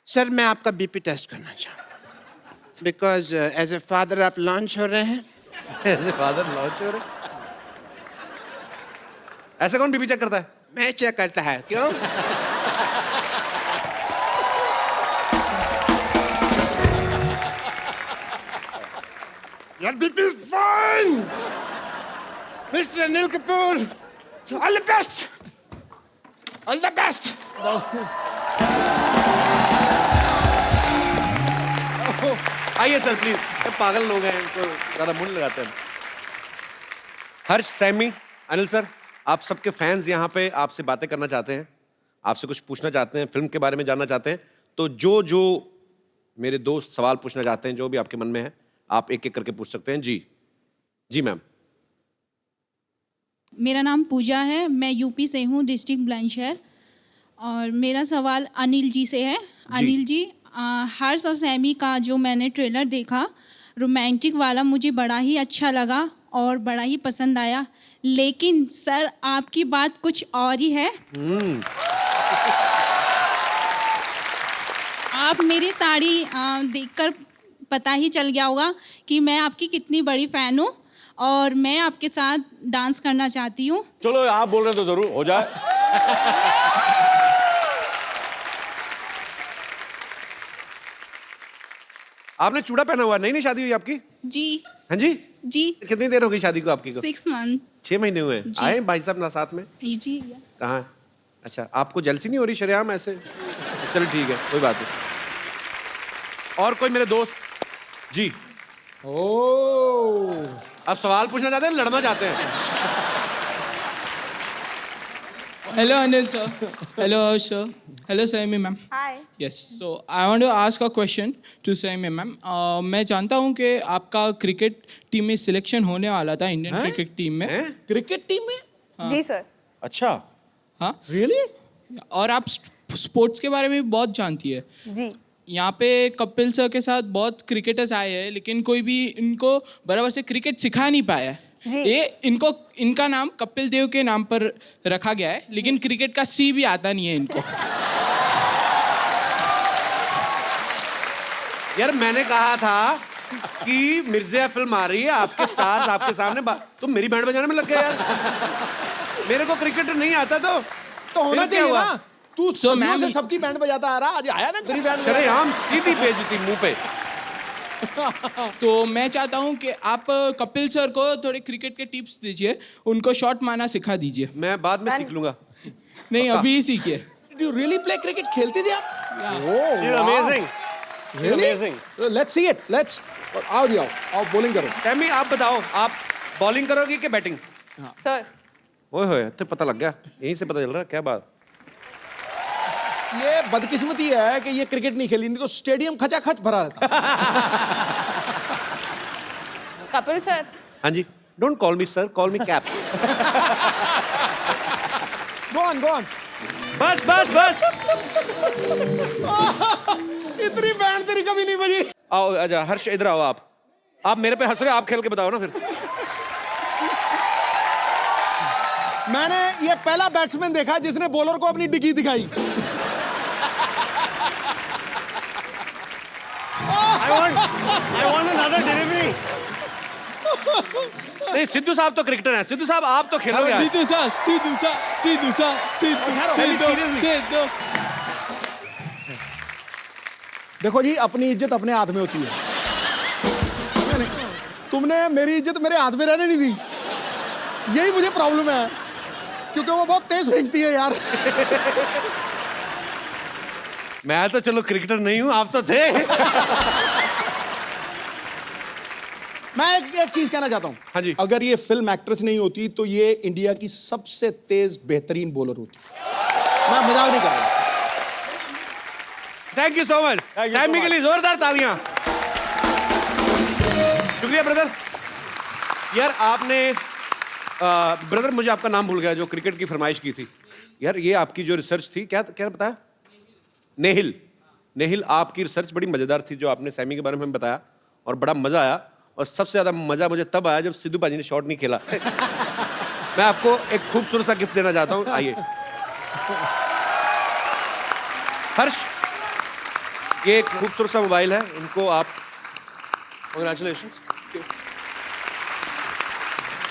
Sir मैं आपका BP test करना चाहूँ बिकॉज एज ए फादर आप लॉन्च हो रहे हैं। एज ए फादर लॉन्च हो रहे? ऐसे कौन बीपी चेक करता है? मैं चेक करता है। क्यों? Your BP is fine, Mr. Anil Kapoor. All the best. All the best. आइए सर प्लीज। पागल लोग हैं, इनको ज्यादा मुंह लगाते हैं। हर्ष, सैमी, अनिल सर, आप सबके फैंस यहाँ पे आपसे बातें करना चाहते हैं, आपसे कुछ पूछना चाहते हैं, फिल्म के बारे में जानना चाहते हैं। तो जो मेरे दोस्त सवाल पूछना चाहते हैं, जो भी आपके मन में है, आप एक एक करके पूछ सकते हैं। जी जी मैम। मेरा नाम पूजा है, मैं यूपी से हूँ, डिस्ट्रिक्ट बुलंदशहर। और मेरा सवाल अनिल जी से है। अनिल जी, हर्ष और सैमी का जो मैंने ट्रेलर देखा, रोमांटिक वाला, मुझे बड़ा ही अच्छा लगा और बड़ा ही पसंद आया। लेकिन सर आपकी बात कुछ और ही है। आप मेरी साड़ी देखकर पता ही चल गया होगा कि मैं आपकी कितनी बड़ी फ़ैन हूँ और मैं आपके साथ डांस करना चाहती हूँ। चलो आप बोल रहे हैं तो जरूर हो जाए। आपने चूड़ा पहना हुआ, नहीं शादी हुई आपकी? जी। हाँ जी जी। कितनी देर हो गई शादी को आपकी को? 6 मंथ। 6 महीने हुए। आए भाई साहब ना साथ में? जी। कहाँ? अच्छा, आपको जलसी नहीं हो रही शरेआम ऐसे? चलो ठीक है, कोई बात नहीं। और कोई मेरे दोस्त? जी। अब सवाल पूछना चाहते हैं, लड़ना चाहते हैं? Hello, Anil sir. Hello, Harsh sir. Hello, Saimi ma'am. Hi. Yes. So I want to ask a question to Saimi ma'am. मैं जानता हूँ कि आपका क्रिकेट टीम में सिलेक्शन होने वाला था, इंडियन क्रिकेट टीम में। क्रिकेट टीम में? जी सर। अच्छा। हाँ। रियली? और आप स्पोर्ट्स के बारे में भी बहुत जानती है। जी। यहाँ पे कपिल सर के साथ बहुत क्रिकेटर्स आए हैं, लेकिन कोई भी इनको बराबर से क्रिकेट सिखा नहीं पाया है। ये इनका नाम कपिल देव के नाम पर रखा गया है, लेकिन क्रिकेट का सी भी आता नहीं है इनको। यार मैंने कहा था कि मिर्जिया फिल्म आ रही है, आपके स्टार्स आपके सामने, तुम मेरी बैंड बजाने में लग गए यार। मेरे को क्रिकेट नहीं आता तो होना चाहिए ना। तू सदियों से मैं सबकी बैंड बजाता आ रहा, आज आया ना गरीब बैंड। अरे हम सीधी भेजती मुंह पे। तो मैं चाहता हूँ कि आप कपिल सर को थोड़े क्रिकेट के टिप्स दीजिए, उनको शॉट मारना सिखा दीजिए। मैं बाद में सीख लूंगा। नहीं, अभी ही सीखिए। Did you really play cricket? खेलते थे आप? She's amazing. Really? Let's see it. Let's. आओ जी आओ, बॉलिंग करो। सैमी आप बताओ, आप बॉलिंग करोगे कि बैटिंग? सर। ओए होए, तो पता लग गया, यहीं से पता चल रहा है। क्या बात। ये बदकिस्मती है कि ये क्रिकेट नहीं खेली, नहीं तो स्टेडियम खचाखच भरा रहता। कपिल सर। हाँ जी। Don't call me sir, call me Caps. Go on, go on. बस बस बस। इतनी बैंड तेरी कभी नहीं बजी। आओ आजा हर्ष, इधर आओ। आप मेरे पे हंस रहे हो, आप खेल के बताओ ना फिर। मैंने ये पहला बैट्समैन देखा जिसने बॉलर को अपनी डिग्गी दिखाई। I want another delivery. नहीं, सिद्धू साहब तो क्रिकेटर हैं। सिद्धू साहब आप तो खेलोगे आज। सीधू देखो जी, अपनी इज्जत अपने हाथ में होती है। तुमने मेरी इज्जत मेरे हाथ में रहने नहीं दी, यही मुझे प्रॉब्लम है, क्योंकि वो बहुत तेज फेंकती है यार। मैं तो चलो क्रिकेटर नहीं हूं, आप तो थे। मैं एक चीज कहना चाहता हूं। हाँ जी। अगर ये फिल्म एक्ट्रेस नहीं होती तो ये इंडिया की सबसे तेज बेहतरीन बॉलर होती। मैं मजाक नहीं कर रहा। Thank you so much. Sammy के लिए जोरदार तालियां। शुक्रिया ब्रदर। यार आपने ब्रदर मुझे आपका नाम भूल गया, जो क्रिकेट की फरमाइश की थी। यार ये आपकी जो रिसर्च थी, क्या क्या बताया? नेहिल, आपकी रिसर्च बड़ी मजेदार थी, जो आपने सैमी के बारे में बताया, और बड़ा मजा आया। और सबसे ज्यादा मजा मुझे तब आया जब सिद्धू पाजी ने शॉट नहीं खेला। मैं आपको एक खूबसूरत सा गिफ्ट देना चाहता हूं। आइए हर्ष, ये एक खूबसूरत सा मोबाइल है, इनको आप Congratulations.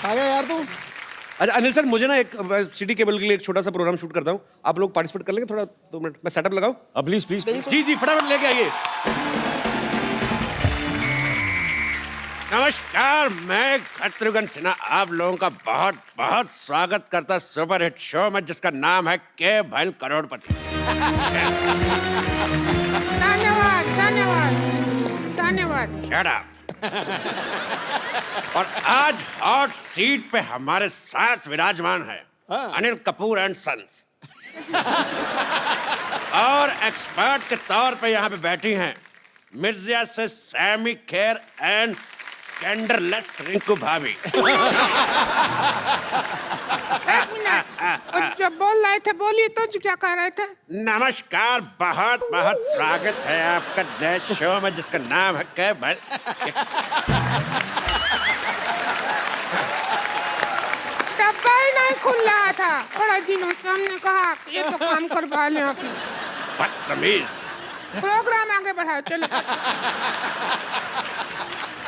आ गया यार तू। अच्छा अनिल सर, मुझे ना एक सिटी केबल के लिए एक छोटा सा प्रोग्राम शूट करता हूँ, आप लोग पार्टिसिपेट कर लेंगे थोड़ा 2 मिनट? मैं सेटअप लगाऊं? प्लीज प्लीज जी जी फटाफट लेके आइए। नमस्कार, मैं शत्रुघ्न सिन्हा आप लोगों का बहुत बहुत स्वागत करता सुपर हिट शो में जिसका नाम है के भैल करोड़पति। धन्यवाद धन्यवाद धन्यवाद। Shut up. और आज हॉट सीट पे हमारे साथ विराजमान है अनिल कपूर एंड सन्स। और एक्सपर्ट के तौर पे यहाँ पे बैठी हैं मिर्जिया से सैमी खेर एंड कैंडरलेस रिंकू भाभी। एक मिनट, जो बोल रहे थे बोलिए तो, जो क्या कह रहे थे? नमस्कार, बहुत बहुत स्वागत है आपका नए शो में जिसका नाम है के भैल। डब्बा ही नहीं खुल रहा था बड़े दिनों से, हमने कहा कि ये तो काम करवा लें अपनी। बदतमीज। प्रोग्राम आगे बढ़ाओ चलो।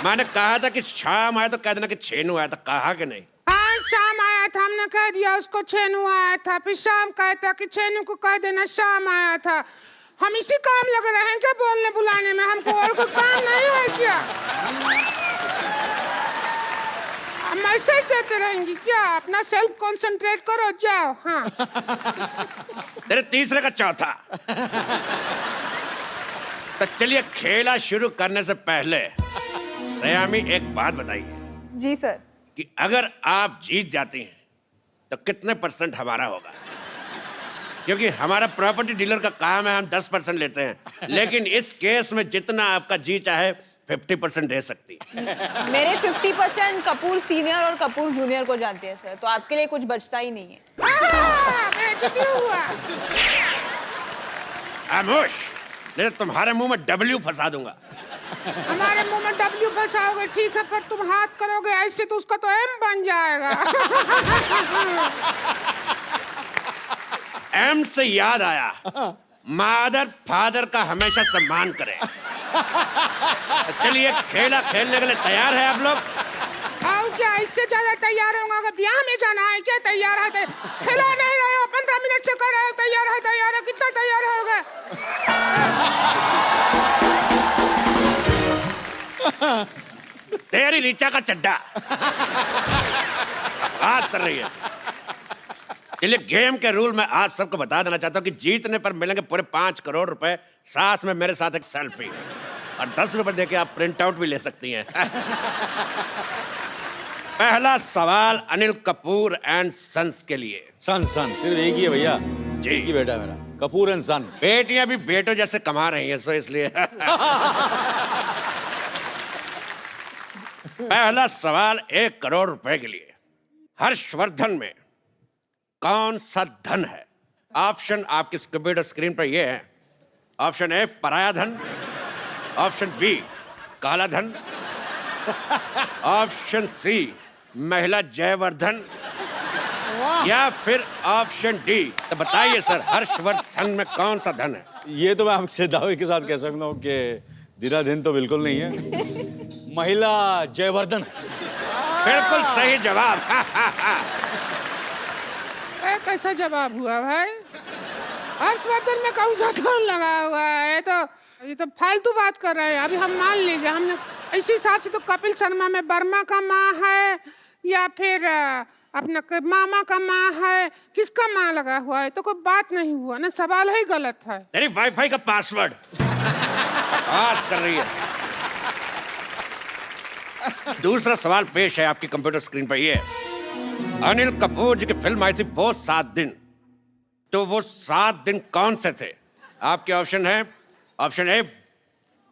मैंने कहा था कि शाम आया तो कह देना कि छेनू आया था, कहा कि नहीं? हाँ शाम आया था, हमने कह दिया उसको छेनू आया था, फिर शाम कहता कि छेनू को कह देना शाम आया था। हम इसी काम लग रहे हैं क्या बोलने बुलाने में? हमको और कोई काम नहीं है क्या? मैसेज देते रहेंगी क्या? अपना सेल्फ कंसंट्रेट करो, जाओ। हाँ तेरे तीसरे का चौथा। तो चलिए खेला शुरू करने से पहले सयामी एक बात बताइए जी सर। कि अगर आप जीत जाती हैं तो कितने % हमारा होगा? क्योंकि हमारा प्रॉपर्टी डीलर का काम है, हम 10% लेते हैं, लेकिन इस केस में जितना आपका जी चाहे 50% दे सकती। मेरे 50% कपूर सीनियर और कपूर जूनियर को जानते हैं सर, तो आपके लिए कुछ बचता ही नहीं है। बेइज्जती हुआ। खामोश, नहीं तो तुम्हारे मुंह में W फंसा दूंगा। हमारे मुंह में W फंसाओगे ठीक है, पर तुम हाथ करोगे ऐसे तो उसका तो M बन जाएगा। M से याद आया, मादर फादर का हमेशा सम्मान करें। चलिए खेला खेलने के लिए तैयार है आप लोग? आओ क्या इससे ज्यादा तैयार होगा? अगर ब्याह में जाना है क्या? तैयार है? खिला नहीं रहे हो, 15 मिनट से कर रहे हो तैयार है, कितना तैयार होगा? तेरी रीचा का चड्डा बात कर रही है। चलिए गेम के रूल मैं आप सबको बता देना चाहता हूँ कि जीतने पर मिलेंगे पूरे 5 करोड़ रुपए, साथ में मेरे साथ एक सेल्फी और 10 रुपए देके आप प्रिंट आउट भी ले सकती हैं। पहला सवाल अनिल कपूर एंड सन्स के लिए। सन सिर्फ एक ही है भैया जी। एक ही बेटा है मेरा, कपूर एंड सन। बेटियां भी बेटों जैसे कमा रही हैं, सो इसलिए। पहला सवाल 1 करोड़ रुपए के लिए। हर्षवर्धन में कौन सा धन है? ऑप्शन आपकी कंप्यूटर स्क्रीन पर ये है। ऑप्शन ए पराया धन, ऑप्शन बी काला धन, ऑप्शन सी महिला जयवर्धन, या फिर ऑप्शन डी। तो बताइए सर, हर्षवर्धन में कौन सा धन है? ये तो मैं आपसे दावे के साथ कह सकता हूँ कि दिन तो बिल्कुल नहीं है, महिला जयवर्धन। बिल्कुल सही जवाब। कैसा जवाब हुआ भाई? हर्षवर्धन में कौन सा धन लगा हुआ है? ये तो फालतू बात कर रहे हैं। अभी हम मान लीजिए, हमने इसी हिसाब से तो कपिल शर्मा में वर्मा का माँ है या फिर अपना मामा का माँ है, किसका माँ लगा हुआ है? तो कोई बात नहीं हुआ ना, सवाल ही गलत है। तेरी वाईफाई का पासवर्ड बात कर रही है। दूसरा सवाल पेश है आपकी कंप्यूटर स्क्रीन पर। ये अनिल कपूर जी की फिल्म आई थी वो 7 दिन, तो वो 7 दिन कौन से थे? आपके ऑप्शन है, option A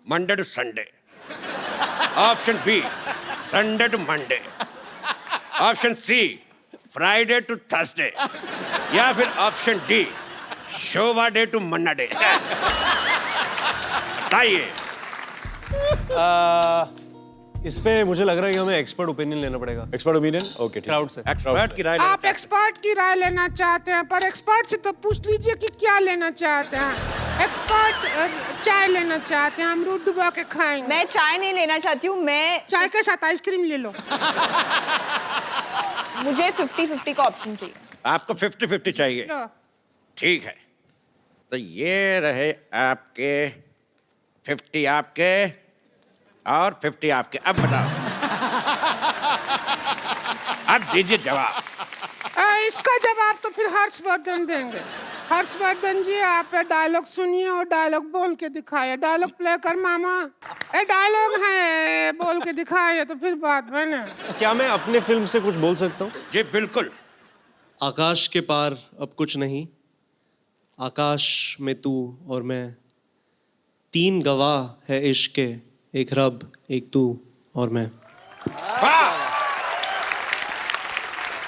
Monday to Sunday, option B Sunday to Monday, option C Friday to Thursday, या फिर option D Shobha De to Manna Dey. बताइए। इस पे मुझे लग रहा है कि हमें एक्सपर्ट ओपिनियन लेना पड़ेगा। एक्सपर्ट ओपिनियन, ओके, क्राउड से। एक्सपर्ट की राय आप एक्सपर्ट की राय लेना चाहते हैं, पर एक्सपर्ट से तो पूछ लीजिए कि क्या लेना चाहते हैं। एक्सपर्ट चाय लेना चाहते हैं, अमरूद डुबा के खाएंगे। मैं चाय नहीं लेना चाहती हूँ, मैं चाय के साथ आइसक्रीम ले लो। मुझे 50-50 का ऑप्शन चाहिए। आपको 50-50 चाहिए? लो। ठीक है, तो ये रहे आपके 50 आपके और 50 आपके। अब बताओ, अब दीजिए जवाब। इसका जवाब तो फिर हर्षवर्धन देंगे। हर्षवर्धन जी, आप डायलॉग सुनिए और डायलॉग बोल के दिखाइए। डायलॉग प्ले कर मामा। डायलॉग है, बोल के दिखाइए तो फिर बात बने। क्या मैं अपने फिल्म से कुछ बोल सकता हूँ? जी बिल्कुल। आकाश के पार अब कुछ नहीं, आकाश में तू और मैं, 3 गवाह है इश्क के, एक रब एक तू और मैं।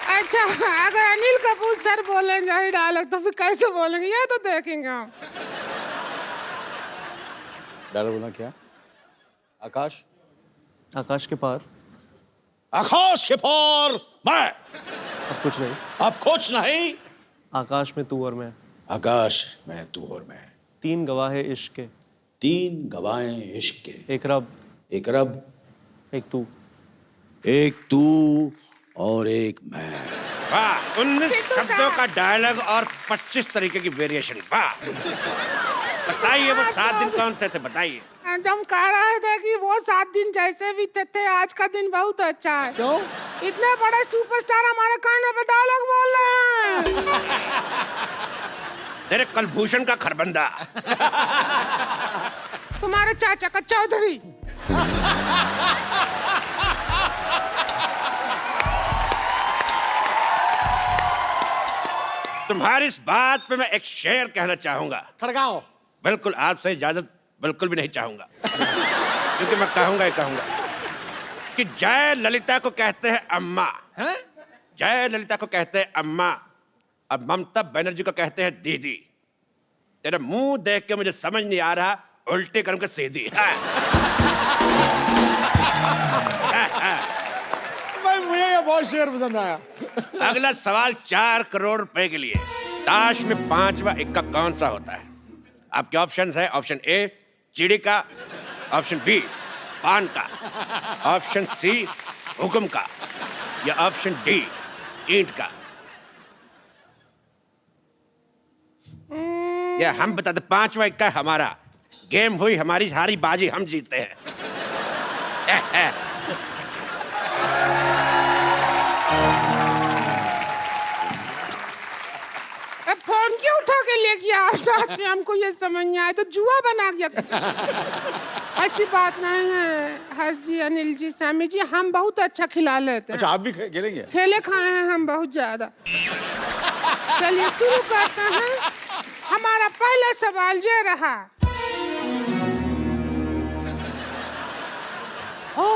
अच्छा, अगर अनिल कपूर सर बोलेंगे यही डायलॉग तो फिर कैसे बोलेंगे, ये तो देखेंगे हम। डायलॉग बोलना क्या? आकाश, आकाश के पार आकाश के पार मैं, अब कुछ नहीं, अब कुछ नहीं, आकाश में तू और मैं, आकाश में तू और मैं, 3 गवाह है इश्क के, 3 गवाहें इश्क के, एक रब एक रब एक तू, एक तू और एक मैं। वाह, 19 फिर तो शब्दों का डायलॉग और 25 तरीके की वेरिएशन। वाह, बताइए वो 7 दिन कौन से थे, बताइए। हम कह रहे थे कि वो 7 दिन जैसे भी थे, आज का दिन बहुत अच्छा है। क्यों? इतने बड़े सुपरस्टार हमारे कान पे डायलॉग बोल रहे हैं। तेरे कलभूषण का खरबंदा। तुम्हारे चाचा का चौधरी। तुम्हारी इस बात पे मैं एक शेर कहना चाहूंगा। खड़काओ। बिल्कुल, आपसे इजाजत बिल्कुल भी नहीं चाहूंगा, क्योंकि मैं कहूंगा ही कहूंगा कि जय ललिता को कहते हैं अम्मा, हैं? जय ललिता को कहते हैं अम्मा, और ममता बनर्जी को कहते हैं दीदी। तेरा मुंह देख के मुझे समझ नहीं आ रहा, उल्टी करूं कि सीधी। भाई मुझे ये बहुत शेर पसंद आया। अगला सवाल 4 करोड़ रुपए के लिए। ताश में 5वां इक्का कौन सा होता है? आपके ऑप्शंस है, ऑप्शन ए चिड़ी का, ऑप्शन बी पान का, ऑप्शन सी हुक्म का, या ऑप्शन डी ईंट का। या हम बता दे, 5वां इक्का हमारा, गेम हुई हमारी, हारी बाजी हम जीतते हैं। अब फोन क्यों उठा के ले गया आप साथ में? हमको ये समझ नहीं आया, तो जुआ बना गया। ऐसी बात नहीं है हर्ष जी, अनिल जी, सैमी जी, हम बहुत अच्छा खिला लेते हैं। अच्छा, आप भी खेलेंगे? खेले खाए हैं हम बहुत ज्यादा। चलिए शुरू करते हैं। हमारा पहला सवाल ये रहा। ओ,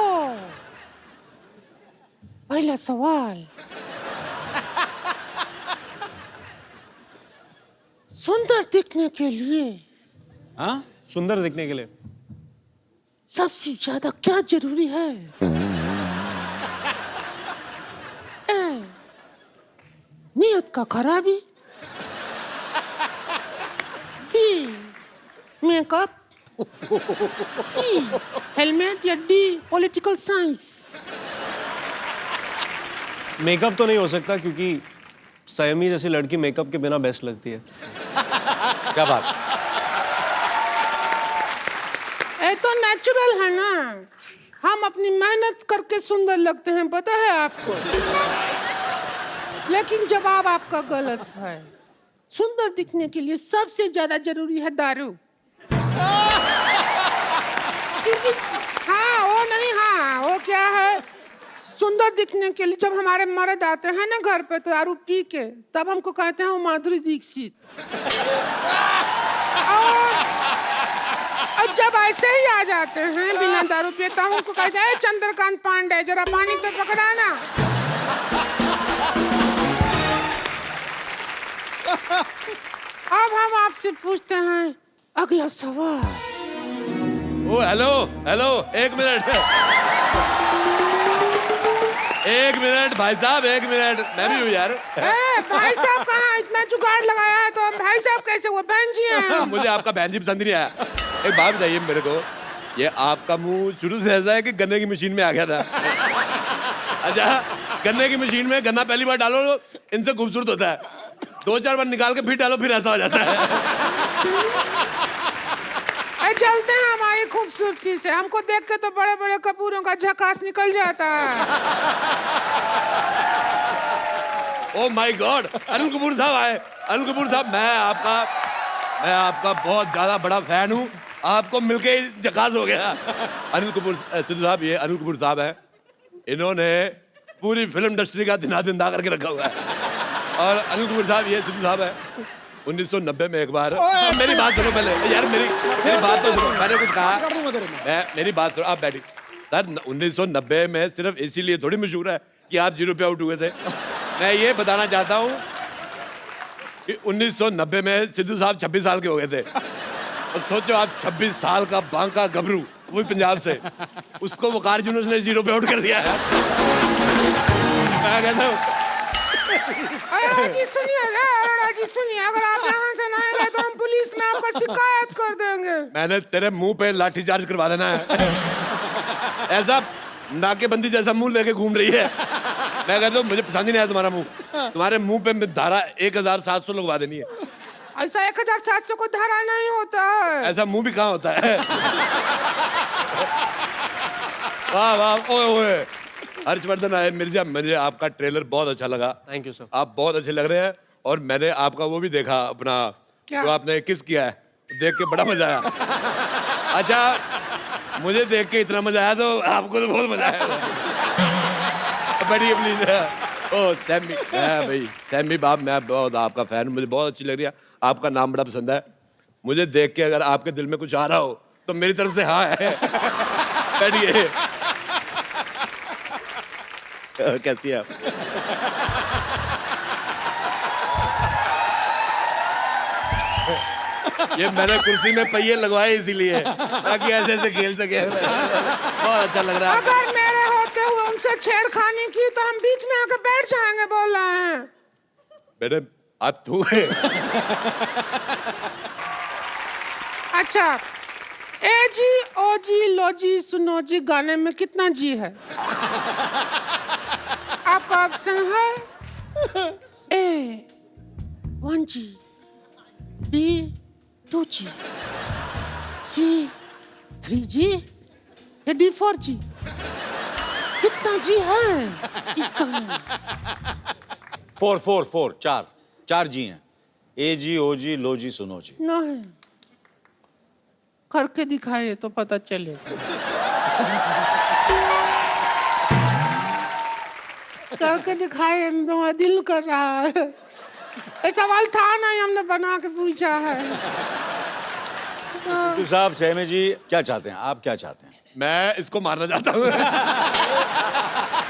पहला सवाल। सुंदर दिखने के लिए हाँ, सुंदर दिखने के लिए सबसे ज्यादा क्या जरूरी है? ए, नियत का खराबी, बी मेकअप, सी हेलमेट, या डी पॉलिटिकल साइंस। मेकअप तो नहीं हो सकता, क्योंकि सयमी जैसी लड़की मेकअप के बिना बेस्ट लगती है। क्या बात? ये तो नेचुरल है ना, हम अपनी मेहनत करके सुंदर लगते हैं, पता है आपको। लेकिन जवाब आपका गलत है। सुंदर दिखने के लिए सबसे ज्यादा जरूरी है दारू। क्योंकि हाँ, वो नहीं, हाँ वो क्या है, सुंदर दिखने के लिए जब हमारे मर्द आते हैं ना घर पे तो दारू पी के, तब हमको कहते हैं वो माधुरी दीक्षित। और जब ऐसे ही आ जाते हैं बिना दारू पिए, तब हमको कहते हैं चंद्रकांत पांडे जरा पानी तो पकड़ाना। अब हम आपसे पूछते हैं अगला सवाल। ओ हेलो हेलो, एक मिनट, एक मिनट भाई साहब, एक मिनट, मैं भी हूँ यार। भाई साहब कहाँ? इतना जुगाड़ लगाया है तो हम भाई साहब कैसे वो बहन जी हैं। मुझे आपका बहन जी पसंद नहीं आया। एक बात बताइए मेरे को, ये आपका मुंह शुरू से ऐसा है कि गन्ने की मशीन में आ गया था? अच्छा, गन्ने की मशीन में गन्ना पहली बार डालो इनसे खूबसूरत होता है, 2-4 बार निकाल के फिर डालो फिर ऐसा हो जाता है। चलते हैं हमारी खूबसूरती से, हमको देख के तो बड़े बड़े कपूरों का झकास निकल जाता है। Oh my God, Anil Kapoor साहब आए। अनिल कपूर साहब, मैं आपका बहुत ज्यादा बड़ा फैन हूँ, आपको मिलके ही झकास हो गया। अनिल कपूर सिद्धू साहब, ये अनिल कपूर साहब है, इन्होंने पूरी फिल्म इंडस्ट्री का दिना करके रखा हुआ है। और अनिल कपूर साहब, ये सिद्धू साहब है, 1990 में एक बार, मेरी बात सुनो पहले यार, मेरी बात तो सुनो, मैंने कुछ कहा, मेरी बात सुनो, आप बैठिए। सर 1990 में सिर्फ इसीलिए थोड़ी मशहूर है कि आप 0 पे आउट हुए थे। मैं ये बताना चाहता हूँ कि 1990 में सिद्धू साहब 26 साल के हो गए थे। और सोचो आप 26 साल का बांका गबरू, वो पंजाब से, उसको वकार यूनुस ने 0 पे आउट कर दिया है। मैं कहता हूँ अरोड़ा जी सुनिए, अगर आप यहाँ से ना आएंगे तो हम पुलिस में आपका शिकायत कर देंगे। मैंने तेरे मुंह पे लाठीचार्ज करवा देना है। ऐसा नाकेबंदी जैसा मुंह लेके घूम रही है। मैं कहता हूँ मुझे पसंद ही नहीं आया तुम्हारा मुंह, तुम्हारे मुंह पे धारा 1700 लगवा देनी है। ऐसा 1700 को धारा नहीं होता है। ऐसा मुंह भी कहाँ होता है? वाह वाह, ओए ओए, हर्षवर्धन आए मिर्जा, मुझे आपका ट्रेलर बहुत अच्छा लगा। Thank you sir. आप बहुत अच्छे लग रहे हैं। और मैंने आपका वो भी देखा अपना, क्या? जो आपने किस किया है, देख के बड़ा मजा आया। अच्छा, मुझे देख के इतना मजा आया तो आपको तो बहुत मजा आया। बैठिए प्लीज। ओ सैमी, भाई सैमी बाप, मैं बहुत आपका फैन, मुझे बहुत अच्छी लग रही है, आपका नाम बड़ा पसंद है मुझे। देख के अगर आपके दिल में कुछ आ रहा हो तो मेरी तरफ से हाँ है। बैठिए। कैसी है आप? ये मैंने कुर्सी में पहिए लगवाए इसीलिए, ताकि ऐसे ऐसे खेल सके। बहुत अच्छा लग रहा है। अगर मेरे होते हुए उनसे छेड़खानी की तो हम बीच में आकर बैठ जाएंगे, बोल रहे हैं। बेटे आप तू है। अच्छा, ए जी ओ जी लो जी सुनो जी गाने में कितना जी है? आपका ऑप्शन है ए 1G, B 2G, C 3G या D 4G। कितना जी है इस गाने में? 4 4 जी हैं। ए जी, ओ जी, लो जी, सुनो जी। नहीं, करके दिखाए तो पता चले। करके दिखाए तो दिल कर रहा है। ये सवाल था नहीं, हमने बना के पूछा है। सिद्धू साहब, सैमी जी क्या चाहते हैं? आप क्या चाहते हैं? मैं इसको मारना चाहता हूँ।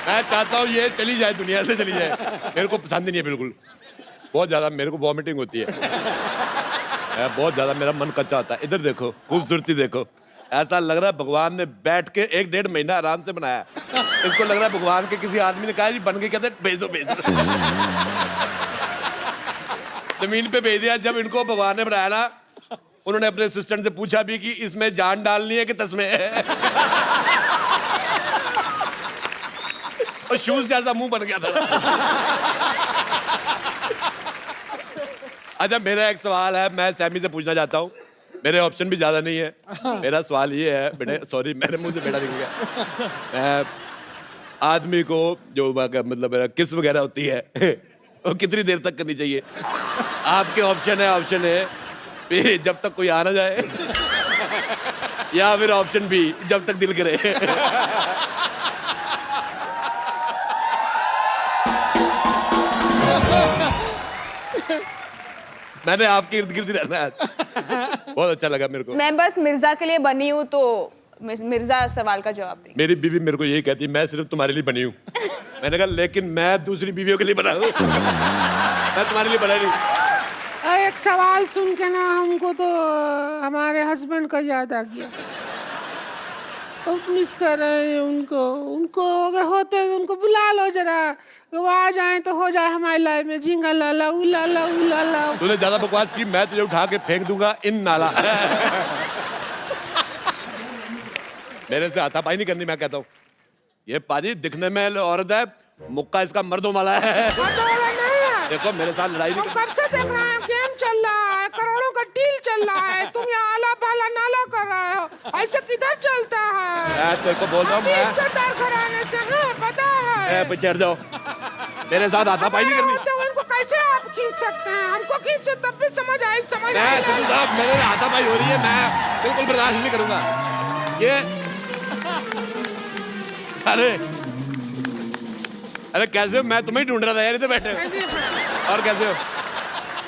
मैं चाहता हूँ ये चली जाए, दुनिया से चली जाए। मेरे को पसंद नहीं है बिल्कुल, बहुत ज्यादा मेरे को वॉमिटिंग होती है। बहुत ज्यादा मेरा मन कच्चा होता है। इधर देखो, खूबसूरती देखो, ऐसा लग रहा है भगवान ने बैठ के 1-1.5 महीना आराम से बनाया। इसको लग रहा है भगवान के किसी आदमी ने कहा जी बन के, कहते भेज दो। जमीन पे भेज दिया। जब इनको भगवान ने बनाया ना, उन्होंने अपने असिस्टेंट से पूछा भी कि इसमें जान डालनी है कि तस्में है। और शूज जैसा मुंह बन गया था। अच्छा, मेरा एक सवाल है, मैं सैमी से पूछना चाहता हूँ। मेरे ऑप्शन भी ज्यादा नहीं है। मेरा सवाल ये है बेटे, सॉरी मेरे मुंह से बेटा निकल गया। मैं आदमी को जो मतलब मेरा किस वगैरह होती है वो कितनी देर तक करनी चाहिए? आपके ऑप्शन है भी जब तक कोई आ ना जाए, या फिर ऑप्शन बी जब तक दिल करे। मैंने आपके इर्द गिर्द रहना है। बहुत अच्छा लगा मेरे को। मैं बस मिर्जा के लिए बनी हूँ, तो मिर्जा सवाल का जवाब दें। मेरी बीवी मेरे को यही कहती है मैं सिर्फ तुम्हारे लिए बनी हूँ। मैंने कहा लेकिन मैं दूसरी बीवियों के लिए बना हूँ, मैं तुम्हारे लिए बना नहीं। एक सवाल सुन के ना हमको तो हमारे हस्बैंड का याद आ गया। बहुत मिस कर रहे हैं उनको। उनको अगर होते तो उनको बुला लो जरा, वो आ जाए तो हो जाए हमारी लाइफ में झिंगा लाला उलाला उलाला। तूने ज्यादा बकवास की, मैं तुझे उठा के फेंक दूंगा इन नाला। मेरे से हाथापाई नहीं करनी, मैं कहता हूँ। ये पाजी दिखने में औरत है, मुक्का इसका मर्दों वाला है। देखो मेरे साथ लड़ाई नहीं। कब से देख रहे हैं, गेम चल रहा है, करोड़ों का डील चल रहा है, तुम यहाँ आला पाला नाला कर रहे हो, ऐसे किधर चलता है? मैं तेरे को बोल रहा हूँ, मैं इज्जतदार घराने से हैं, पता है? चढ़ जाओ, मेरे साथ हाथापाई नहीं करनी। तो इनको कैसे आप खींच सकते हैं? हमको खींचो तब भी समझ आई, समझ आई। मेरे हाथापाई हो रही है, मैं बिल्कुल बर्दाश्त नहीं करूंगा ये। अरे कैसे हो? मैं तुम्हें ढूंढ रहा था यार, इधर बैठे और कैसे हो?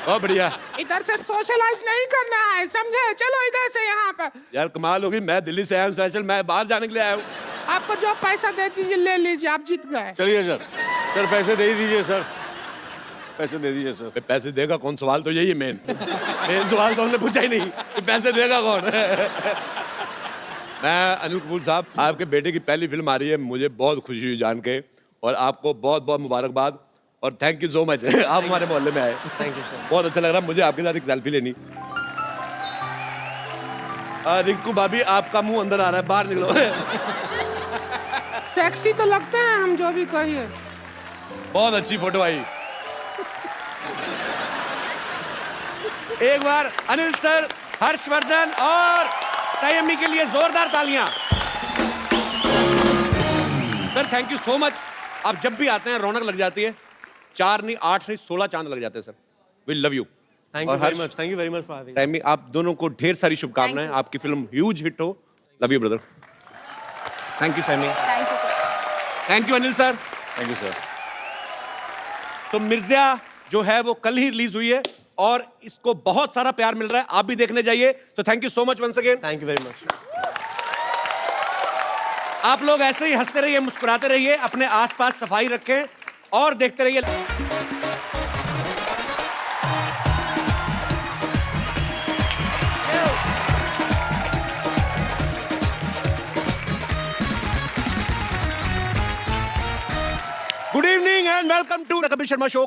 बहुत बढ़िया। इधर से सोशलाइज नहीं करना है, समझे? चलो इधर से यहाँ पर। यार कमाल होगी, मैं दिल्ली से आया हूँ स्पेशल, मैं बाहर जाने के लिए आया हूँ। आपको जो पैसा दे दीजिए ले लीजिए, आप जीत गए। चलिए सर, सर पैसे दे दीजिए सर, पैसे दे दीजिए सर। पैसे देगा कौन? सवाल तो यही है मेन। मेन सवाल तो हमने पूछा ही नहीं कि पैसे देगा कौन। मैं अनिल कपूर साहब, आपके बेटे की पहली फिल्म आ रही है, मुझे बहुत खुशी हुई जान के, और आपको बहुत बहुत मुबारकबाद और थैंक यू सो मच। आप हमारे मोहल्ले में आए, थैंक यू सर। बहुत अच्छा लग रहा मुझे आपके साथ एक सेल्फी लेनी। रिंकू भाभी, आपका मुंह अंदर आ रहा है, बाहर निकलो। सेक्सी तो लगते हैं हम, जो भी कहिए। बहुत अच्छी फोटो आई। एक बार अनिल सर, हर्षवर्धन और संयमी के लिए जोरदार तालियां। Sir thank you so much. आप जब भी आते हैं रौनक लग जाती है। 4 नहीं 8 नहीं 16 चांद लग जाते हैं sir. We love you. Thank you very much, thank you very much for having. Sammy, आप दोनों को ढेर सारी शुभकामनाएं, आपकी फिल्म ह्यूज हिट हो। Love you brother. Thank you Sammy. Thank you. Thank you Anil sir. Thank you sir. तो मिर्जा जो है वो कल ही रिलीज हुई है और इसको बहुत सारा प्यार मिल रहा है, आप भी देखने जाइए। तो thank you so much once again. Thank you very much. आप लोग ऐसे ही हंसते रहिए, मुस्कुराते रहिए, अपने आसपास सफाई रखें और देखते रहिए। Good evening and welcome to the Kapil Sharma show.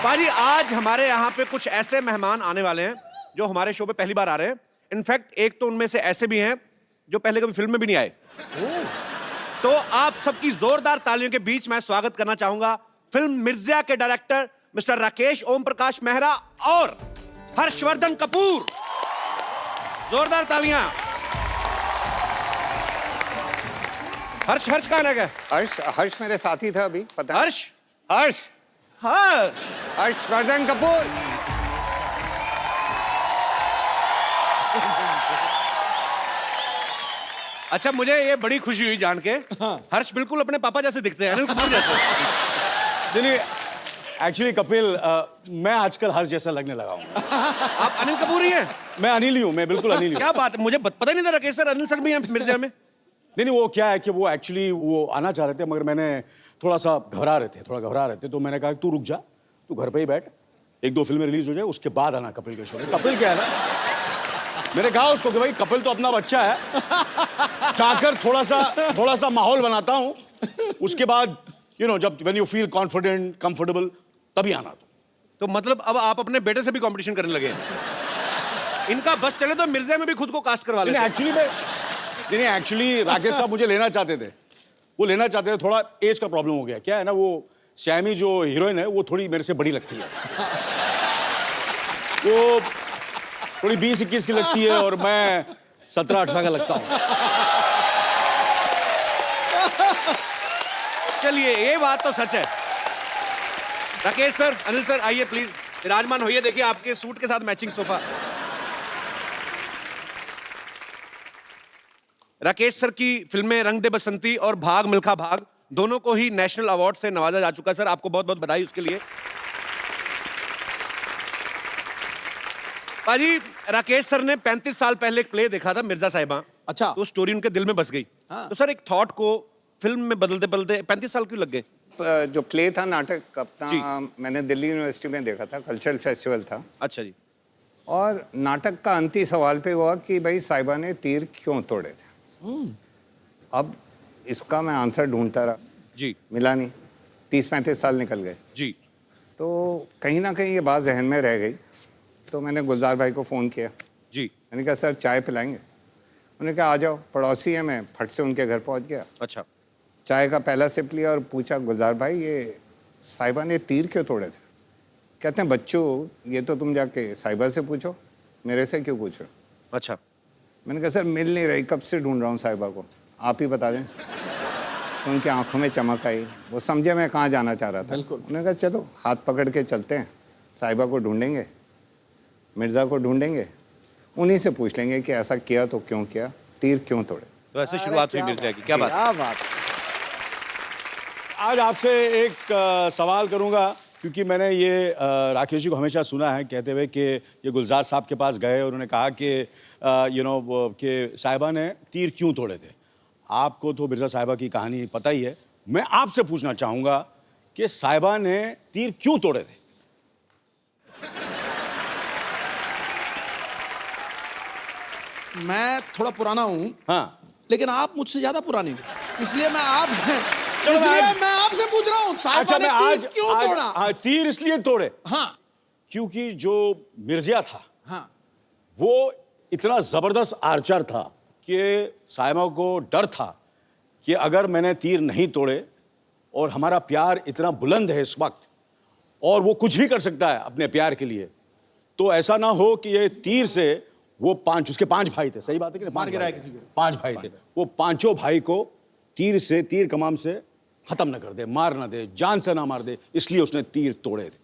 पाजी, आज हमारे यहाँ पे कुछ ऐसे मेहमान आने वाले हैं जो हमारे शो पे पहली बार आ रहे हैं। इनफैक्ट एक तो उनमें से ऐसे भी हैं जो पहले कभी फिल्म में भी नहीं आए। तो आप सबकी जोरदार तालियों के बीच मैं स्वागत करना चाहूंगा फिल्म मिर्जा के डायरेक्टर मिस्टर राकेश ओम प्रकाश मेहरा और हर्षवर्धन कपूर। जोरदार तालियां। हर्ष कहाँ रह गए? हर्ष मेरे साथी था अभी, पता है? हर्ष हर्ष हर्ष हर्षवर्धन कपूर। अच्छा, मुझे ये बड़ी खुशी हुई जान के। हर्ष बिल्कुल अपने पापा जैसे दिखते हैं, अनिल कपूर जैसे। नहीं, एक्चुअली कपिल, मैं आजकल हर्ष जैसा लगने लगा हूँ। आप अनिल कपूर ही हैं? मैं अनिल ही हूँ, मैं बिल्कुल अनिल ही हूँ। क्या बात है, मुझे पता ही नहीं था राकेश सर अनिल सर भी हैं मिर्जा में। नहीं, वो क्या है कि वो एक्चुअली वो आना चाह रहे थे, मगर मैंने थोड़ा घबरा रहे थे, तो मैंने कहा तू रुक जा, तू घर पे ही बैठ, 1-2 फिल्में रिलीज हो जाए, उसके बाद आना कपिल के शो में। कपिल क्या है ना, मैंने कहा उसको कि भाई कपिल तो अपना बच्चा है, चाहकर थोड़ा सा माहौल बनाता हूँ, उसके बाद जब when you feel confident comfortable तभी आना। तो मतलब अब आप अपने बेटे से भी कंपटीशन करने लगे हैं? इनका बस चले तो मिर्जा में भी खुद को कास्ट करवा लेते। एक्चुअली राकेश साहब मुझे लेना चाहते थे, थोड़ा एज का प्रॉब्लम हो गया। क्या है ना, वो सैमी जो हीरोइन है वो थोड़ी मेरे से बड़ी लगती है, वो थोड़ी 20-21 की लगती है और मैं 17-18 का लगता हूँ। चलिए, ये बात तो सच है। राकेश सर, अनिल सर, आइए प्लीज, विराजमान होइए। देखिए आपके सूट के साथ मैचिंग सोफा। राकेश सर की फिल्में रंग दे बसंती और भाग मिल्खा भाग दोनों को ही नेशनल अवार्ड से नवाजा जा चुका है। सर आपको बहुत बहुत बधाई उसके लिए। पाजी, राकेश सर ने 35 साल पहले एक प्ले देखा था, मिर्जा साहिबा। अच्छा। तो स्टोरी उनके दिल में बस गई। तो सर एक थॉट को फिल्म में बदलते बदलते 35 साल क्यों लग गए? जो प्ले था, नाटक अपना, मैंने दिल्ली यूनिवर्सिटी में देखा था, कल्चरल फेस्टिवल था। अच्छा जी। और नाटक का अंतिम सवाल पे हुआ कि भाई साहिबा ने तीर क्यों तोड़े थे। अब इसका मैं आंसर ढूंढता रहा जी मिला नहीं, 30-35 साल निकल गए। जी तो कहीं ना कहीं ये बात जहन में रह गई। तो मैंने गुलजार भाई को फ़ोन किया, जी मैंने कहा सर चाय पिलाएंगे। उन्होंने कहा आ जाओ, पड़ोसी है, मैं फट से उनके घर पहुंच गया। अच्छा चाय का पहला सिप लिया और पूछा गुलजार भाई ये साहिबा ने तीर क्यों तोड़े थे। कहते हैं बच्चों ये तो तुम जाके साहिबा से पूछो, मेरे से क्यों पूछ रहे हो। अच्छा मैंने कहा सर मिल नहीं रही, कब से ढूंढ रहा हूँ साहिबा को, आप ही बता दें। तो उनकी आंखों में चमक आई, वो समझे मैं कहाँ जाना चाह रहा था। उन्होंने कहा चलो हाथ पकड़ के चलते हैं, साहिबा को ढूंढेंगे, मिर्ज़ा को ढूंढेंगे, उन्हीं से पूछ लेंगे कि ऐसा किया तो क्यों किया, तीर क्यों तोड़े। तो ऐसे शुरुआत हुई मिर्जा की। क्या बात। क्या बात। आज आपसे एक सवाल करूंगा, क्योंकि मैंने ये राकेश जी को हमेशा सुना है कहते हुए कि ये गुलजार साहब के पास गए और उन्होंने कहा कि कि साहिबा ने तीर क्यों तोड़े थे। आपको तो मिर्ज़ा साहिबा की कहानी पता ही है। मैं आपसे पूछना चाहूंगा कि साहिबा ने तीर क्यों तोड़े थे। मैं थोड़ा पुराना हूँ, हाँ लेकिन आप मुझसे ज्यादा पुराने हैं, इसलिए मैं चलो इसलिए मैं आपसे पूछ रहा हूँ साहिबा ने तीर क्यों तोड़ा। हाँ, तीर इसलिए तोड़े हाँ क्योंकि जो मिर्जिया था हाँ वो इतना जबरदस्त आर्चर था कि साहिबा को डर था कि अगर मैंने तीर नहीं तोड़े, और हमारा प्यार इतना बुलंद है इस वक्त और वो कुछ भी कर सकता है अपने प्यार के लिए, तो ऐसा ना हो कि ये तीर से वो उसके 5 भाई थे, सही बात है कि नहीं? मार गिराया किसी को। 5 भाई थे, वो 5 भाई को तीर कमान से खत्म न कर दे, मार ना दे, जान से ना मार दे, इसलिए उसने तीर तोड़े थे।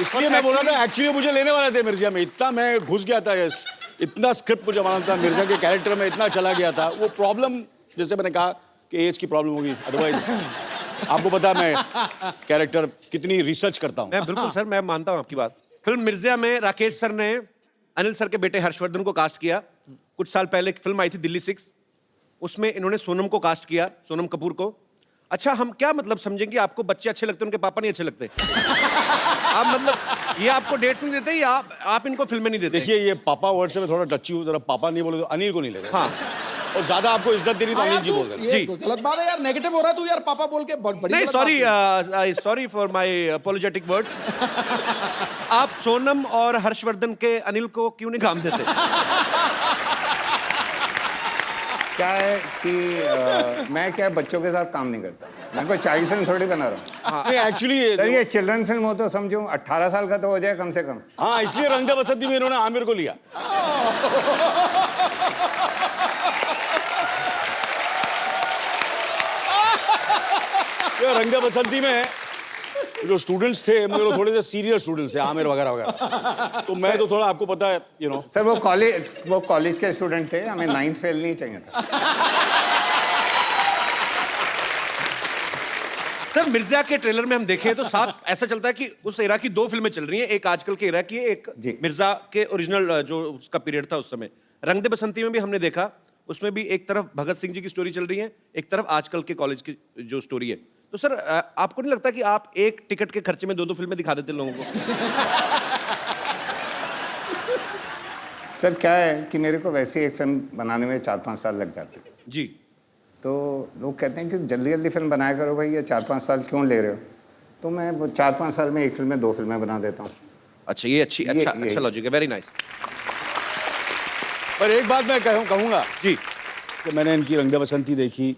इसलिए मैं बोल रहा था एक्चुअली मुझे लेने वाले थे मिर्जा में, इतना मैं घुस गया था, इतना स्क्रिप्ट मुझे मालूम था, मिर्जा के कैरेक्टर में इतना चला गया था। वो प्रॉब्लम जैसे मैंने कहा कि एज की प्रॉब्लम होगी, अदरवाइज आपको पता है मैं कैरेक्टर कितनी रिसर्च करता हूँ। मैं बिल्कुल सर, मैं मानता हूँ आपकी बात। फिल्म मिर्जा में राकेश सर ने अनिल सर के बेटे हर्षवर्धन को कास्ट किया। कुछ साल पहले एक फिल्म आई थी दिल्ली 6, उसमें इन्होंने सोनम को कास्ट किया, सोनम कपूर को। अच्छा, हम क्या मतलब समझेंगे आपको बच्चे अच्छे लगते हैं, उनके पापा नहीं अच्छे लगते? आप मतलब ये आपको डेट्स नहीं देते या आप इनको फिल्में नहीं देते? देखिए ये पापा वर्ड से मैं थोड़ा टची हूँ, जरा पापा नहीं बोले तो अनिल को नहीं लेगा। हाँ, और ज्यादा आपको इज्जत देनी तो हाँ अनिल यार, जी बोल तू रहे ये गलत बात है यार, नेगेटिव हो रहा है तू यार, पापा बोल के बड़ी नहीं गलत बात है। Sorry for my apologetic words. आप सोनम और हर्षवर्धन के अनिल को क्यों नहीं काम देते? क्या है कि मैं क्या बच्चों के साथ काम नहीं करता, मैं कोई चाइल्ड फिल्म थोड़ी बना रहा हूँ। एक्चुअली सर ये चिल्ड्रन फिल्म हो तो समझो 18 साल का तो हो जाए कम से कम। हाँ, इसलिए रंग दे बसंती में इन्होंने आमिर को लिया। रंग दे बसंती में जो स्टूडेंट्स थे मेरे थोड़े से सीरियस स्टूडेंट्स थे, आमिर वगैरह वगैरह, तो मैं तो थोड़ा आपको पता है सर वो कॉलेज के स्टूडेंट थे, हमें 9th फेल नहीं चाहिए था। सर मिर्जा के ट्रेलर में हम देखें तो साफ ऐसा चलता है कि उस एरा की 2 फिल्में चल रही हैं, एक आजकल के एरा की है, एक जी। मिर्जा के ओरिजिनल जो उसका पीरियड था उस समय। रंग दे बसंती में भी हमने देखा, उसमें भी एक तरफ भगत सिंह जी की स्टोरी चल रही है, एक तरफ आजकल के कॉलेज की जो स्टोरी है। तो सर आपको नहीं लगता कि आप एक टिकट के खर्चे में 2 फिल्में दिखा देते लोगों को? सर क्या है कि मेरे को वैसे एक फिल्म बनाने में 4-5 साल लग जाते हैं। जी। तो लोग कहते हैं कि जल्दी जल्दी फिल्म बनाया करो भाई, ये 4-5 साल क्यों ले रहे हो? तो मैं वो 4-5 साल में एक फिल्म में 2 फिल्में बना देता हूँ। अच्छा, ये अच्छा लॉजिक है, वेरी नाइस। पर एक बात मैं कहूँगा जी कि मैंने इनकी रंग दे बसंती देखी,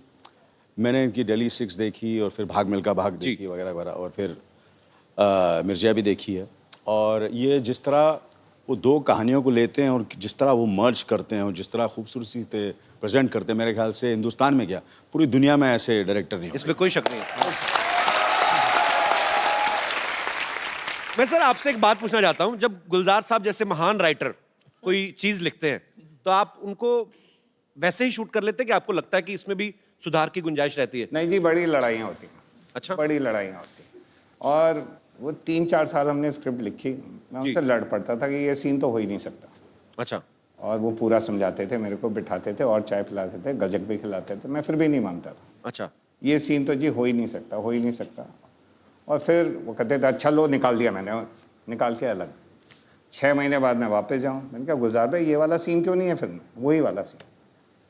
मैंने इनकी दिल्ली 6 देखी, और फिर भाग मिल्खा भाग देखी वगैरह वगैरह, और फिर मिर्जा भी देखी है। और ये जिस तरह वो 2 कहानियों को लेते हैं और जिस तरह वो मर्ज करते हैं और जिस तरह खूबसूरती से प्रेजेंट करते हैं, मेरे ख्याल से हिंदुस्तान में क्या पूरी दुनिया में ऐसे डायरेक्टर नहीं। इसमें कोई शक नहीं है। मैं सर आपसे एक बात पूछना चाहता हूं, जब गुलजार साहब जैसे महान राइटर कोई चीज लिखते हैं तो आप उनको वैसे ही शूट कर लेते हैं कि आपको लगता है कि इसमें भी सुधार की गुंजाइश रहती है? नहीं जी, बड़ी लड़ाइयाँ होती हैं। अच्छा। बड़ी लड़ाइयाँ होती हैं, और वो 3-4 साल हमने स्क्रिप्ट लिखी, मैं उनसे लड़ पड़ता था कि ये सीन तो हो ही नहीं सकता। अच्छा। और वो पूरा समझाते थे, मेरे को बिठाते थे और चाय पिलाते थे, गजक भी खिलाते थे, मैं फिर भी नहीं मानता था। अच्छा। ये सीन तो जी हो ही नहीं सकता, हो ही नहीं सकता। और फिर वो कहते थे अच्छा लो निकाल दिया मैंने, और निकाल के अलग। 6 महीने बाद मैं वापस जाऊँ, मैंने कहा गुलजार भाई ये वाला सीन क्यों नहीं है फिल्म में, वही वाला सीन।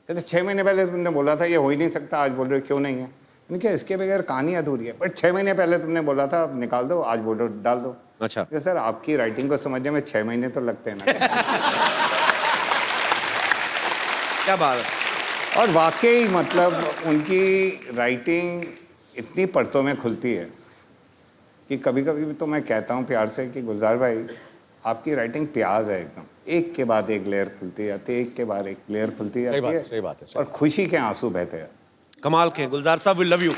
कहते 6 महीने पहले तुमने बोला था ये हो ही नहीं सकता, आज बोल रहे हो क्यों नहीं है। मैंने कहा इसके बगैर कहानी अधूरी है, बट 6 महीने पहले तुमने बोला था निकाल दो, आज बोल रहे हो डाल दो। अच्छा सर आपकी राइटिंग को समझने में 6 महीने तो लगते हैं ना। क्या बात है। और वाकई मतलब उनकी राइटिंग इतनी परतों में खुलती है कि कभी कभी तो मैं कहता हूँ प्यार से कि गुलजार भाई आपकी राइटिंग प्याज है एकदम, एक के बाद एक लेयर खुलती जाती है, एक के बाद एक लेयर खुलती जाती है। सही बात है, और खुशी के आंसू बहते हैं। कमाल के गुलजार साहब, वी लव यू।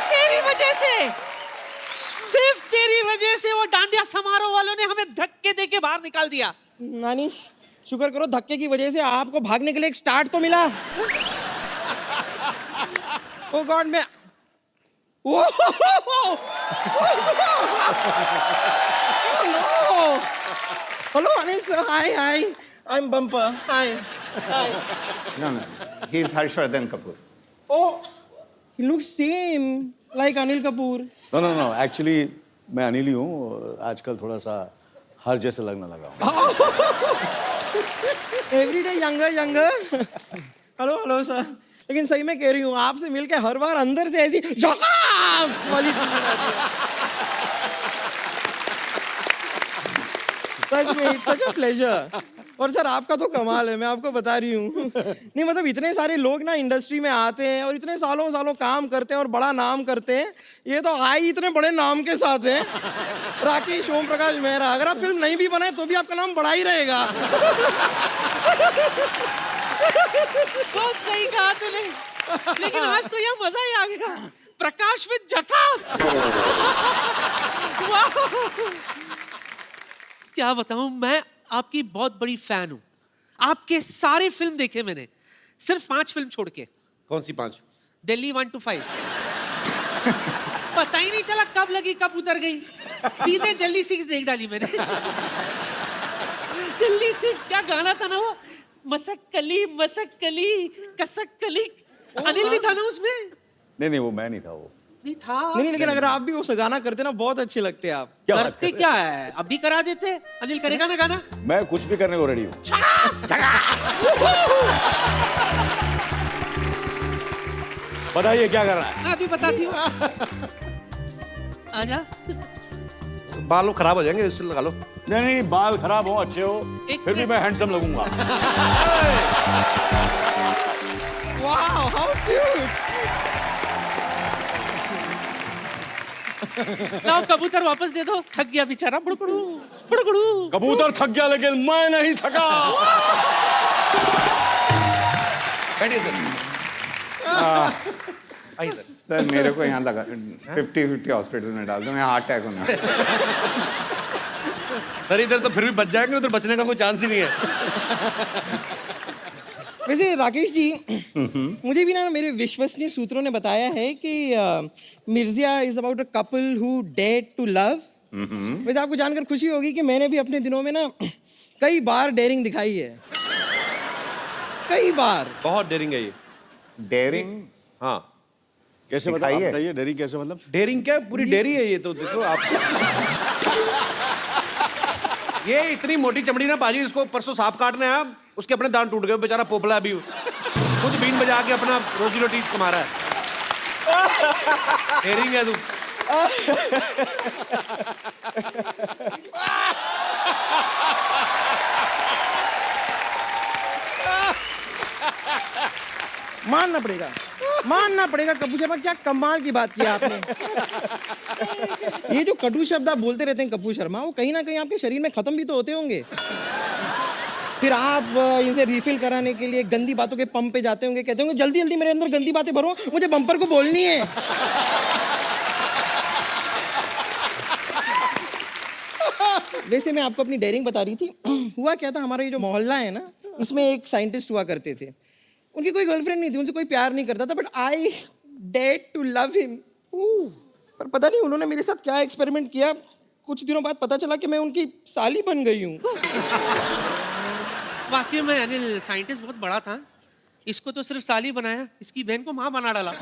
तेरी वजह से, सिर्फ तेरी वजह से वो डांडिया समारोह वालों ने हमें धक्के देके बाहर निकाल दिया। नानी शुक्र करो धक्के की वजह से आपको भागने के लिए एक स्टार्ट तो मिला। ओ गॉड मैं hello Anil sir, hi hi, I am bumper, hi hi. No, he is Harshvardhan Kapoor. Oh, he looks same like Anil Kapoor. No actually मैं अनिल ही हूँ, आजकल थोड़ा सा हर जैसे लगने लगा हूँ। Every day younger younger. Hello hello sir, लेकिन सही में कह रही हूँ आपसे मिलके हर बार अंदर से ऐसी झकास वाली फीलिंग आती है। सच में इट्स सच अ प्लेजर। और सर आपका तो कमाल है, मैं आपको बता रही हूँ। नहीं मतलब इतने सारे लोग ना इंडस्ट्री में आते हैं और इतने सालों सालों काम करते हैं और बड़ा नाम करते हैं, ये तो आए इतने बड़े नाम के साथ हैं। राकेश, ओम प्रकाश मेहरा, अगर आप फिल्म नहीं भी बनाए तो भी आपका नाम बड़ा ही रहेगा। बहुत सही कहा तूने, लेकिन आज तो यह मजा ही आ गया। प्रकाश में झकास। वाह! क्या बताऊं, मैं आपकी बहुत बड़ी फैन हूँ। आपके सारे फिल्म देखे मैंने, सिर्फ 5 फिल्म छोड़ के। कौन सी 5? दिल्ली 1 to 5। पता ही नहीं चला कब लगी कब उतर गई, सीधे दिल्ली 6 देख डाली मैंने। दिल्ली 6 क्या गाना था ना वो, मसक कली कसक कली। अनिल भी था ना उसमें? नहीं वो मैं नहीं था, वो नहीं था। नहीं लेकिन अगर आप भी वो गाना करते ना बहुत अच्छे लगते हैं आप। करते क्या है, अब भी करा देते। अनिल करेगा ना गाना? मैं कुछ भी करने को रेडी हूँ। बताइए क्या करना है? मैं अभी बताती हूँ। आजा। बाल खराब हो जाएंगे, इससे लगा लो। नहीं बाल खराब हो अच्छे हो, फिर भी मैं हैंडसम लगूंगा। Wow how cute. लाओ कबूतर वापस दे दो, थक गया बेचारा। बुड़कुड़ू बुड़कुड़ू। कबूतर थक गया लेकिन मैं नहीं थका। बैठिए सर। आइए सर। सर मेरे को यहाँ लगा 50-50 हॉस्पिटल में डाल दो, मैं हार्ट अटैक होना। सर इधर तो फिर भी बच जाएंगे, उधर बचने का कोई चांस ही नहीं है। वैसे राकेश जी, मुझे भी ना मेरे विश्वसनीय सूत्रों ने बताया है कि Mirzya is about a couple who dare to love. वैसे आपको जानकर खुशी होगी कि मैंने भी अपने दिनों में ना कई बार डेयरिंग दिखाई है, कई बार। बहुत डेयरिंग है ये। डेयरिंग? हाँ। कैसे बताइए डेयरिंग कैसे मतलब? डेयरिंग क्या, पूरी डेयरी है ये तो। देखो आप, ये इतनी मोटी चमड़ी ना बाजी, इसको परसों सांप काटने आया, उसके अपने दांत टूट गए, बेचारा पोपला अभी खुद बीन बजा के अपना रोजी रोटी कमा रहा है। डेयरिंग है तू। मानना पड़ेगा कपूर शर्मा, क्या कमाल की बात की आपने। ये जो कटु शब्द आप बोलते रहते हैं कपूर शर्मा, वो कहीं ना कहीं आपके शरीर में खत्म भी तो होते होंगे। फिर आप इनसे रिफिल कराने के लिए गंदी बातों के पंप पे जाते होंगे, कहते होंगे जल्दी जल्दी मेरे अंदर गंदी बातें भरो, मुझे बम्पर को बोलनी है। वैसे मैं आपको अपनी डेयरिंग बता रही थी। हुआ क्या था, हमारा ये जो मोहल्ला है ना, इसमें एक साइंटिस्ट हुआ करते थे। उनकी कोई गर्लफ्रेंड नहीं थी, उनसे कोई प्यार नहीं करता था, but I dared to love him. पर पता नहीं उन्होंने मेरे साथ क्या एक्सपेरिमेंट किया, कुछ दिनों बाद पता चला कि मैं उनकी साली बन गई हूँ। वाकई में अनिल साइंटिस्ट बहुत बड़ा था। इसको तो सिर्फ साली बनाया, इसकी बहन को माँ बना डाला।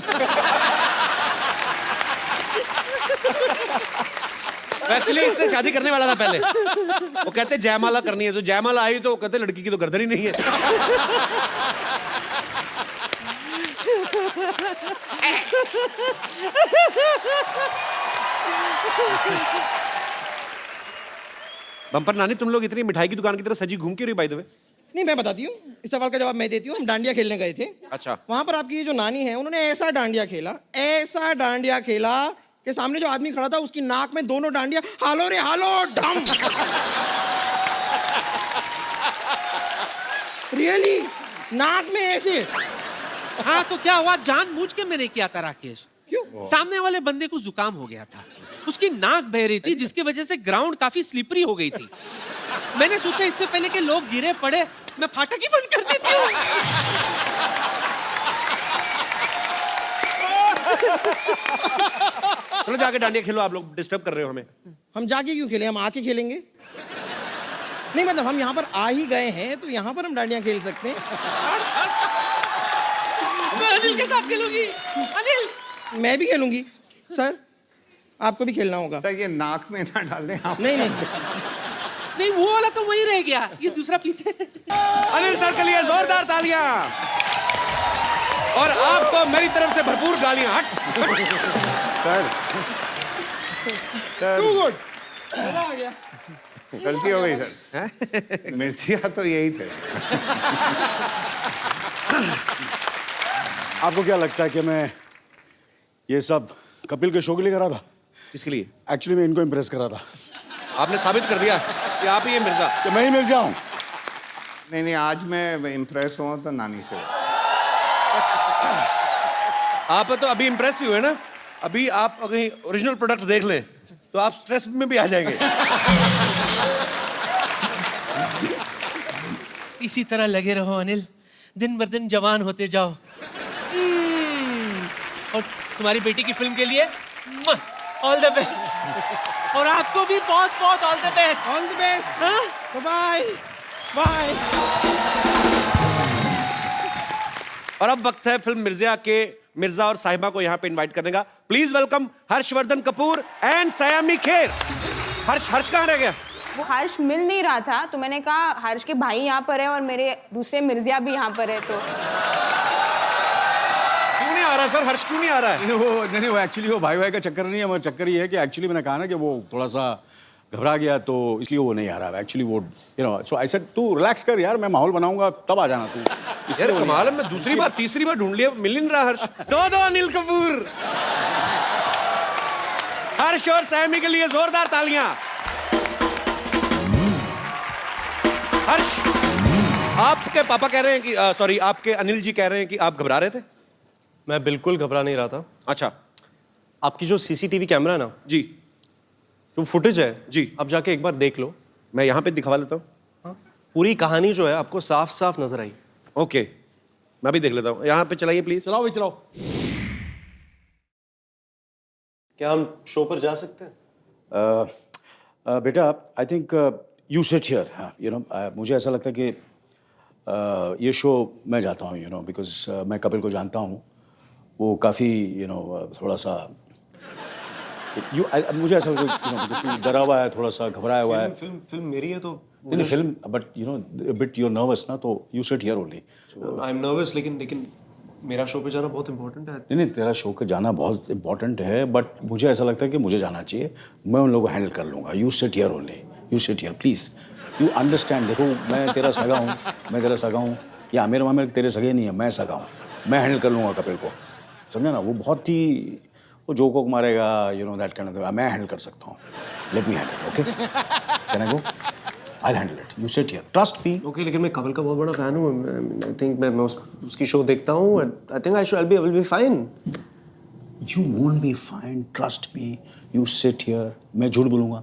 एक्चुअली इससे शादी करने वाला था पहले। वो कहते जयमाला करनी है, तो जयमाला आई तो कहते लड़की की तो गर्दन ही नहीं है। बम्पर नानी, तुम लोग इतनी मिठाई की दुकान की तरह सजी घूम के रही बाय द वे? नहीं, मैं बताती हूँ, इस सवाल का जवाब मैं देती हूँ। हम डांडिया खेलने गए थे। अच्छा। वहां पर आपकी ये जो नानी है, उन्होंने ऐसा डांडिया खेला कि सामने जो आदमी खड़ा था उसकी नाक में दोनों डांडिया हालो रे हालो डम। रियली नाक में ऐसे। हाँ तो क्या हुआ, जानबूझ के मैंने किया था राकेश। क्यों? सामने वाले बंदे को जुकाम हो गया था, उसकी नाक बह रही थी, जिसकी वजह से ग्राउंड काफी स्लिपरी हो गई थी। मैंने सोचा इससे पहले कि लोग गिरे पड़े, मैं फाटक ही बंद कर देती हूँ। चलो जाके डांडिया खेलो, आप लोग डिस्टर्ब कर रहे हो हमें। हम जाके क्यों खेलें, हम आके खेलेंगे। नहीं मतलब हम यहाँ पर आ ही गए हैं तो यहाँ पर हम डांडिया खेल सकते हैं। मैं अनिल के साथ खेलूंगी। अनिल, मैं भी खेलूंगी। सर आपको भी खेलना होगा। सर ये नाक में ना डाल दें आप। नहीं नहीं नहीं वो वाला तो वही रह गया, ये दूसरा पीस है। अनिल सर के लिए जोरदार तालियां और आपको मेरी तरफ से भरपूर गालियां। हट। सर टू सर गुड, मजा आ गया। गलती हो गई सर। मिर्चिया तो यही थे। आपको क्या लगता है कि मैं ये सब कपिल के शो के लिए करा था? किसके लिए? एक्चुअली मैं इनको इम्प्रेस करा था। आपने साबित कर दिया कि आप ही ये मिर्जा। कि मैं ही मिर्जा हूँ। नहीं आज मैं इम्प्रेस हुआ तो नानी से। आप तो अभी इम्प्रेस ही हुए ना, अभी आप अगर ओरिजिनल प्रोडक्ट देख लें तो आप स्ट्रेस में भी आ जाएंगे। इसी तरह लगे रहो अनिल, दिन ब दिन जवान होते जाओ। और तुम्हारी बेटी की फिल्म के लिए ऑल द बेस्ट। और आपको भी बहुत बहुत all the best. All the best. Bye bye. और अब वक्त है फिल्म मिर्जा के मिर्जा और साहिबा को यहाँ पे इनवाइट करने का। Please welcome Harshvardhan Kapoor and Saiyami Kher. Harsh कहाँ रह गया? वो हर्ष मिल नहीं रहा था तो मैंने कहा हर्ष के भाई यहाँ पर है और मेरे दूसरे मिर्जिया भी यहाँ पर है, तो क्यों नहीं आ रहा सर? हर्ष क्यों नहीं आ रहा है? नहीं वो एक्चुअली वो भाई का चक्कर नहीं है, मगर चक्कर ये है कि एक्चुअली मैंने कहा ना कि वो थोड़ा सा घबरा गया तो इसलिए वो नहीं आ रहा है। एक्चुअली वो सो आई सेड तू रिलैक्स कर यार, मैं माहौल बनाऊंगा तब आ जाना तू। यार कमाल है, मैं दूसरी बार तीसरी बार ढूंढ लिया, मिल नहीं रहा हर्ष। दो अनिल कपूर। हर्ष और सैमी के लिए जोरदार तालियां। हर्ष, आपके पापा कह रहे हैं कि सॉरी आपके अनिल जी कह रहे हैं कि आप घबरा रहे थे। मैं बिल्कुल घबरा नहीं रहा था। अच्छा। आपकी जो सीसीटीवी कैमरा है ना जी, जो फुटेज है जी, आप जाके एक बार देख लो। मैं यहाँ पे दिखवा लेता हूँ। हाँ? पूरी कहानी जो है आपको साफ साफ नजर आई। ओके, मैं भी देख लेता हूँ। यहाँ पे चलाइए प्लीज। चलाओ भाई चलाओ। क्या हम शो पर जा सकते हैं? बेटा I think you sit here. मुझे ऐसा लगता है कि ये शो मैं जाता हूँ बिकॉज मैं कपिल को जानता हूँ। वो काफ़ी थोड़ा सा मुझे ऐसा डरा हुआ है, थोड़ा सा घबराया हुआ है। फिल्म मेरी है तो नहीं film but bit you're nervous no, तो you sit here only. I am nervous, लेकिन मेरा शो पे जाना बहुत इंपॉर्टेंट है। नहीं तेरा शो पे जाना बहुत इंपॉर्टेंट है, बट मुझे ऐसा लगता है कि मुझे जाना चाहिए। मैं उन लोगों को हैंडल कर लूँगा। You sit here only, you sit here please. You understand. देखो मैं तेरा सगा हूँ, या आमिर मामिर तेरे सगे नहीं है, मैं सगा हूँ। मैं हैंडल कर लूँगा कपिल को, समझा ना। वो बहुत ही वो जोक वोक मारेगा, दैट काइंड ऑफ। मैं हैंडल कर सकता हूँ। Let me handle, okay? Can I go? I handle it. You sit here, trust me. Okay, लेकिन मैं कपिल का बहुत बड़ा फैन हूँ। आई थिंक मैं उसकी शो देखता हूँ। I think I will be fine. You won't be fine, trust me. You sit here. मैं झूठ बोलूँगा?